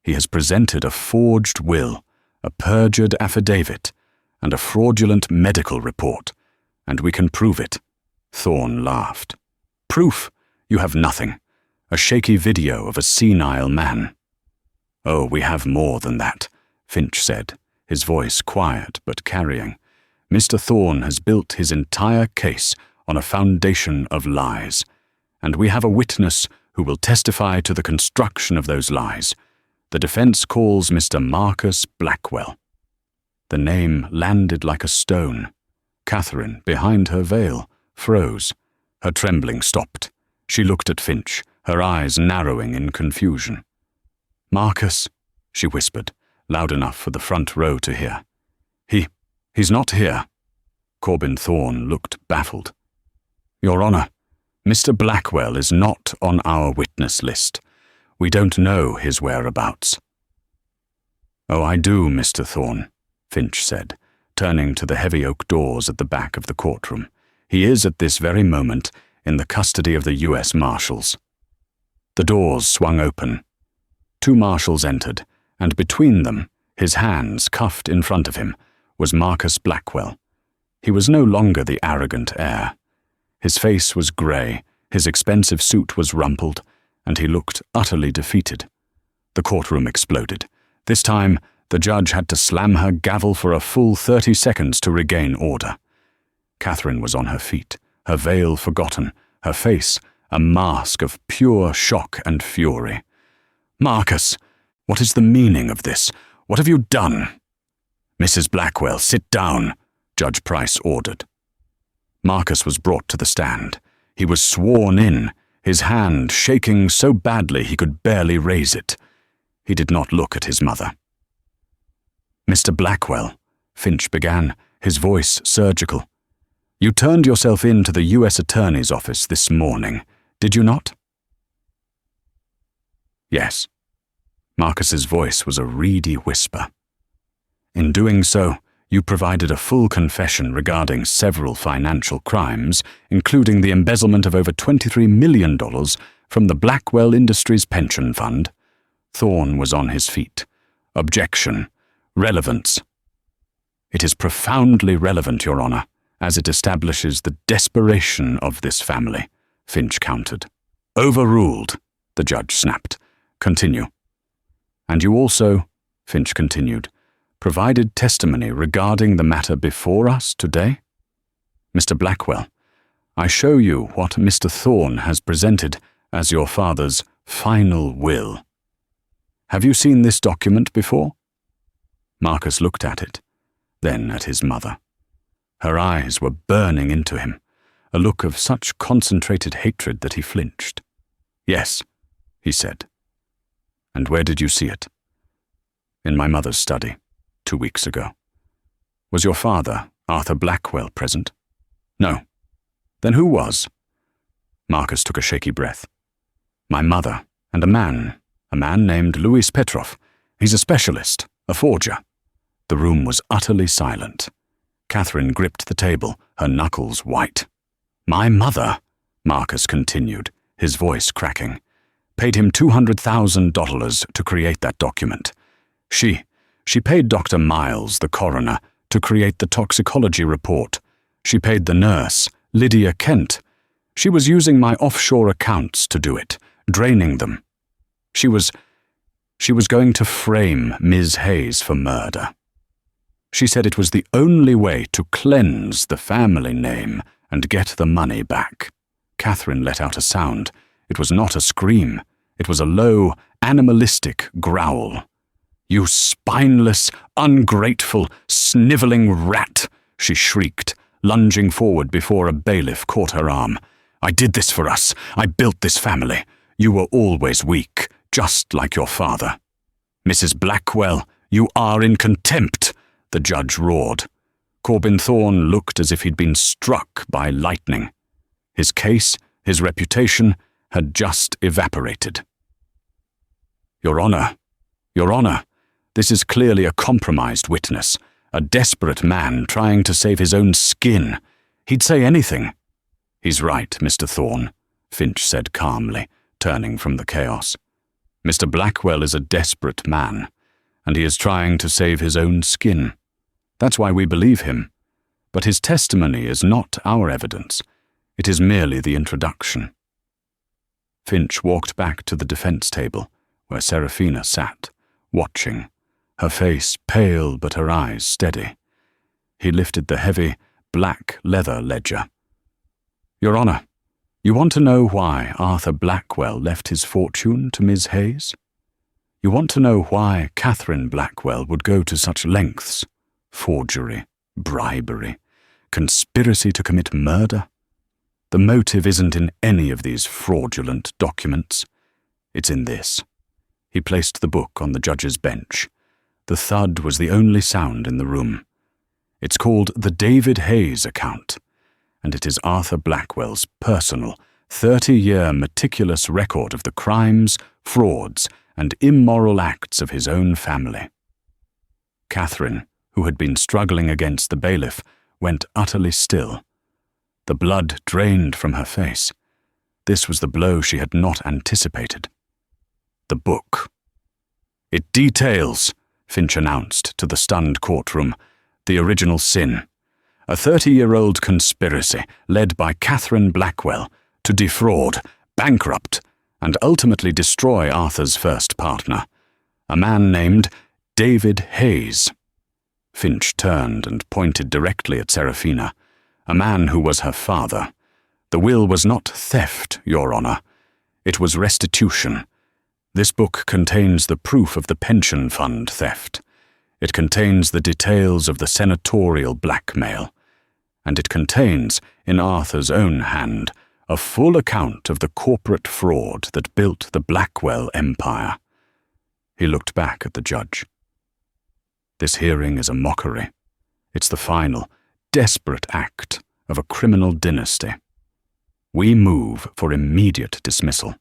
He has presented a forged will, a perjured affidavit, and a fraudulent medical report, and we can prove it." Thorne laughed. "Proof? You have nothing. A shaky video of a senile man." "Oh, we have more than that," Finch said, his voice quiet but carrying. "Mr. Thorne has built his entire case on a foundation of lies, and we have a witness who will testify to the construction of those lies. The defense calls Mr. Marcus Blackwell." The name landed like a stone. Catherine, behind her veil, froze. Her trembling stopped. She looked at Finch, her eyes narrowing in confusion. "Marcus," she whispered, loud enough for the front row to hear. He's not here." Corbin Thorne looked baffled. "Your Honor, Mr. Blackwell is not on our witness list. We don't know his whereabouts." "Oh, I do, Mr. Thorne," Finch said, turning to the heavy oak doors at the back of the courtroom. "He is at this very moment in the custody of the U.S. Marshals." The doors swung open. 2 marshals entered, and between them, his hands cuffed in front of him, was Marcus Blackwell. He was no longer the arrogant heir. His face was grey, his expensive suit was rumpled, and he looked utterly defeated. The courtroom exploded. This time, the judge had to slam her gavel for a full 30 seconds to regain order. Catherine was on her feet, her veil forgotten, her face a mask of pure shock and fury. "Marcus, what is the meaning of this? What have you done?" "Mrs. Blackwell, sit down," Judge Price ordered. Marcus was brought to the stand. He was sworn in, his hand shaking so badly he could barely raise it. He did not look at his mother. "Mr. Blackwell," Finch began, his voice surgical, "you turned yourself in to the U.S. Attorney's office this morning, did you not?" "Yes." Marcus's voice was a reedy whisper. "In doing so, you provided a full confession regarding several financial crimes, including the embezzlement of over $23 million from the Blackwell Industries Pension Fund." Thorne was on his feet. "Objection. Relevance." "It is profoundly relevant, Your Honor, as it establishes the desperation of this family," Finch countered. "Overruled," the judge snapped. "Continue." "And you also," Finch continued, "provided testimony regarding the matter before us today? Mr. Blackwell, I show you what Mr. Thorne has presented as your father's final will. Have you seen this document before?" Marcus looked at it, then at his mother. Her eyes were burning into him, a look of such concentrated hatred that he flinched. "Yes," he said. "And where did you see it?" "In my mother's study, 2 weeks ago." "Was your father, Arthur Blackwell, present?" "No." "Then who was?" Marcus took a shaky breath. "My mother and a man named Louis Petrov. He's a specialist, a forger." The room was utterly silent. Catherine gripped the table, her knuckles white. "My mother," Marcus continued, his voice cracking, "paid him $200,000 to create that document. She paid Dr. Miles, the coroner, to create the toxicology report. She paid the nurse, Lydia Kent. She was using my offshore accounts to do it, draining them. She was going to frame Ms. Hayes for murder. She said it was the only way to cleanse the family name and get the money back." Catherine let out a sound. It was not a scream. It was a low, animalistic growl. "You spineless, ungrateful, sniveling rat!" she shrieked, lunging forward before a bailiff caught her arm. "I did this for us. I built this family. You were always weak, just like your father." "Mrs. Blackwell, you are in contempt," the judge roared. Corbin Thorne looked as if he'd been struck by lightning. His case, his reputation, had just evaporated. Your Honor, this is clearly a compromised witness, a desperate man trying to save his own skin. He'd say anything." "He's right, Mr. Thorne," Finch said calmly, turning from the chaos. "Mr. Blackwell is a desperate man, and he is trying to save his own skin. That's why we believe him. But his testimony is not our evidence. It is merely the introduction." Finch walked back to the defense table, where Serafina sat, watching, her face pale but her eyes steady. He lifted the heavy, black leather ledger. "Your Honor, you want to know why Arthur Blackwell left his fortune to Ms. Hayes? You want to know why Catherine Blackwell would go to such lengths? Forgery, bribery, conspiracy to commit murder? The motive isn't in any of these fraudulent documents. It's in this." He placed the book on the judge's bench. The thud was the only sound in the room. "It's called the David Hayes account, and it is Arthur Blackwell's personal, 30-year meticulous record of the crimes, frauds, and immoral acts of his own family." Catherine, who had been struggling against the bailiff, went utterly still. The blood drained from her face. This was the blow she had not anticipated. The book. "It details," Finch announced to the stunned courtroom, "the original sin. A 30-year-old conspiracy led by Catherine Blackwell to defraud, bankrupt, and ultimately destroy Arthur's first partner, a man named David Hayes." Finch turned and pointed directly at Serafina, a man who was her father. "The will was not theft, Your Honor. It was restitution. This book contains the proof of the pension fund theft. It contains the details of the senatorial blackmail. And it contains, in Arthur's own hand, a full account of the corporate fraud that built the Blackwell empire." He looked back at the judge. "This hearing is a mockery. It's the final, desperate act of a criminal dynasty. We move for immediate dismissal,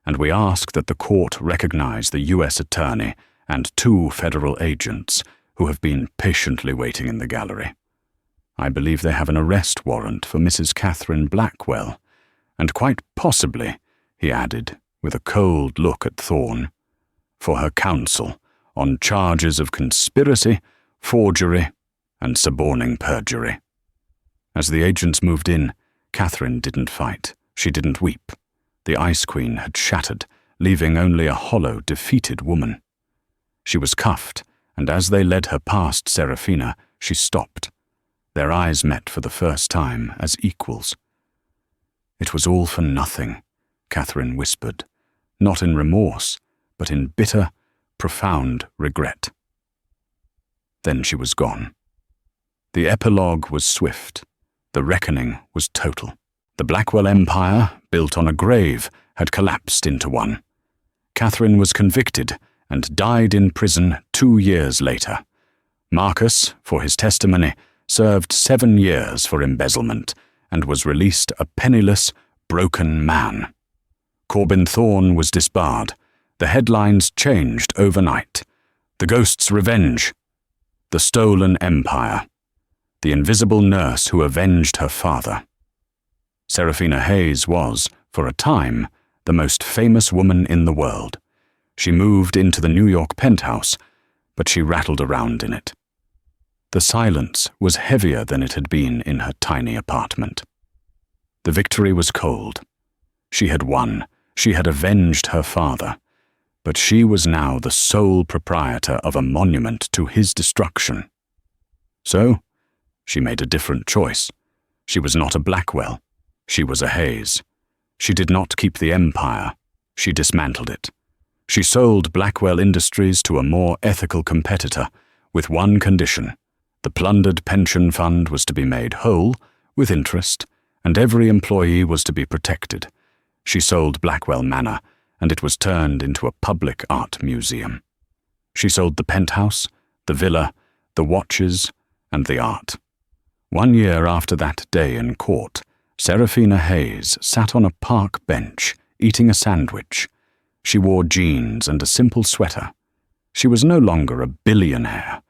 and we ask that the court recognize the U.S. Attorney and 2 federal agents who have been patiently waiting in the gallery. I believe they have an arrest warrant for Mrs. Catherine Blackwell, and quite possibly," he added, with a cold look at Thorne, "for her counsel on charges of conspiracy, forgery, and suborning perjury." As the agents moved in, Catherine didn't fight. She didn't weep. The Ice Queen had shattered, leaving only a hollow, defeated woman. She was cuffed, and as they led her past Serafina, she stopped. Their eyes met for the first time as equals. "It was all for nothing," Catherine whispered, not in remorse, but in bitter, profound regret. Then she was gone. The epilogue was swift. The reckoning was total. The Blackwell Empire, built on a grave, had collapsed into one. Catherine was convicted and died in prison 2 years later. Marcus, for his testimony, served 7 years for embezzlement and was released a penniless, broken man. Corbin Thorne was disbarred. The headlines changed overnight. The Ghost's Revenge. The Stolen Empire. The invisible nurse who avenged her father. Serafina Hayes was, for a time, the most famous woman in the world. She moved into the New York penthouse, but she rattled around in it. The silence was heavier than it had been in her tiny apartment. The victory was cold. She had won. She had avenged her father. But she was now the sole proprietor of a monument to his destruction. So, she made a different choice. She was not a Blackwell. She was a Hayes. She did not keep the empire. She dismantled it. She sold Blackwell Industries to a more ethical competitor, with one condition. The plundered pension fund was to be made whole, with interest, and every employee was to be protected. She sold Blackwell Manor, and it was turned into a public art museum. She sold the penthouse, the villa, the watches, and the art. 1 year after that day in court, Serafina Hayes sat on a park bench, eating a sandwich. She wore jeans and a simple sweater. She was no longer a billionaire.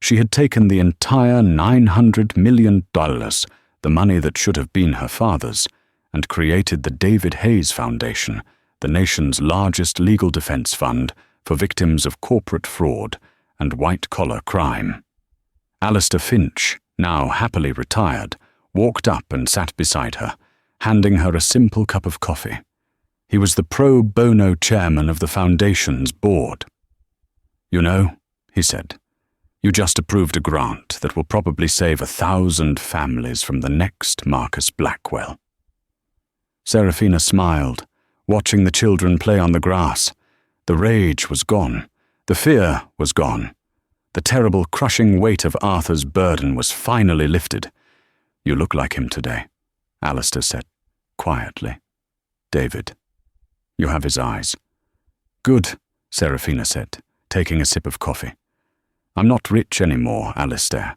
She had taken the entire $900 million, the money that should have been her father's, and created the David Hayes Foundation, the nation's largest legal defense fund for victims of corporate fraud and white-collar crime. Alistair Finch, now happily retired, walked up and sat beside her, handing her a simple cup of coffee. He was the pro bono chairman of the foundation's board. "You know," he said, "you just approved a grant that will probably save 1,000 families from the next Marcus Blackwell." Serafina smiled, watching the children play on the grass. The rage was gone. The fear was gone. The terrible, crushing weight of Arthur's burden was finally lifted. "You look like him today," Alistair said, quietly. "David. You have his eyes." "Good," Serafina said, taking a sip of coffee. "I'm not rich anymore, Alistair.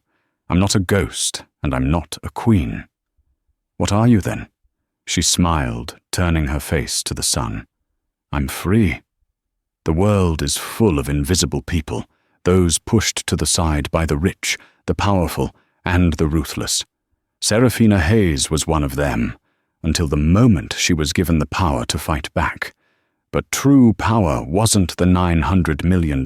I'm not a ghost, and I'm not a queen." "What are you then?" She smiled, turning her face to the sun. "I'm free. The world is full of invisible people, those pushed to the side by the rich, the powerful, and the ruthless. Serafina Hayes was one of them, until the moment she was given the power to fight back. But true power wasn't the $900 million.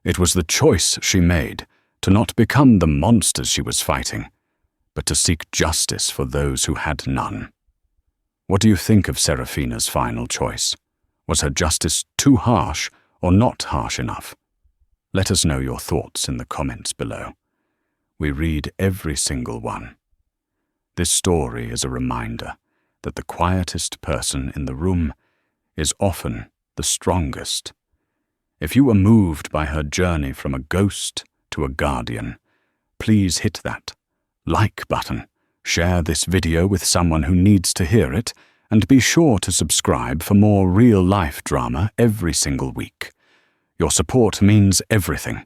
It was the choice she made to not become the monsters she was fighting, but to seek justice for those who had none. What do you think of Serafina's final choice? Was her justice too harsh or not harsh enough? Let us know your thoughts in the comments below. We read every single one. This story is a reminder that the quietest person in the room is often the strongest. If you were moved by her journey from a ghost to a guardian, please hit that like button, share this video with someone who needs to hear it, and be sure to subscribe for more real-life drama every single week. Your support means everything,